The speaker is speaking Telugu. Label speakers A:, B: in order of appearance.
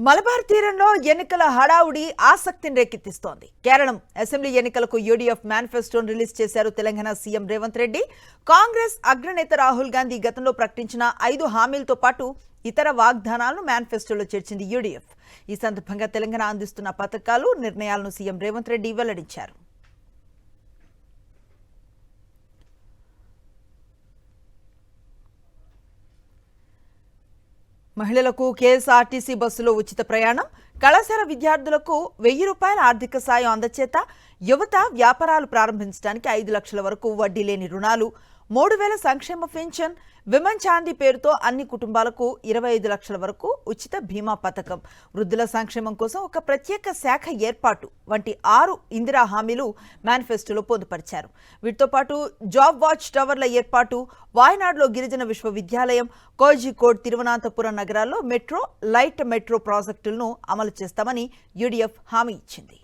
A: మలబార్ తీరంలో ఎన్నికల హడావుడి ఆసక్తిని రేకెత్తిస్తోంది. కేరళం అసెంబ్లీ ఎన్నికలకు యూడీఎఫ్ మేనిఫెస్టోను రిలీజ్ చేశారు తెలంగాణ సీఎం రేవంత్ రెడ్డి. కాంగ్రెస్ అగ్రనేత రాహుల్ గాంధీ గతంలో ప్రకటించిన 5 హామీలతో పాటు ఇతర వాగ్దానాలను మేనిఫెస్టోలో చేర్చింది యూడీఎఫ్. ఈ సందర్భంగా తెలంగాణ అందిస్తున్న పథకాలు, నిర్ణయాలను సీఎం రేవంత్ రెడ్డి వెల్లడించారు. మహిళలకు కేఎస్ఆర్టీసీ బస్సులో ఉచిత ప్రయాణం, కళాశాల విద్యార్థులకు 1000 రూపాయల ఆర్థిక సాయం అందచేత, యువత వ్యాపారాలు ప్రారంభించడానికి 5 లక్షల వరకు వడ్డీ లేని రుణాలు, 3000 సంక్షేమ పెన్షన్, విమన్ చాందీ పేరుతో అన్ని కుటుంబాలకు 25 లక్షల వరకు ఉచిత బీమా పథకం, వృద్ధుల సంక్షేమం కోసం ఒక ప్రత్యేక శాఖ ఏర్పాటు వంటి 6 ఇందిరా హామీలు మేనిఫెస్టోలో పొందుపరిచారు. వీటితో పాటు జాబ్ వాచ్ టవర్ల ఏర్పాటు, వాయనాడులో గిరిజన విశ్వవిద్యాలయం, కోజికోడ్, తిరువనంతపురం నగరాల్లో మెట్రో, లైట్ మెట్రో ప్రాజెక్టులను అమలు చేస్తామని యూడీఎఫ్ హామీ ఇచ్చింది.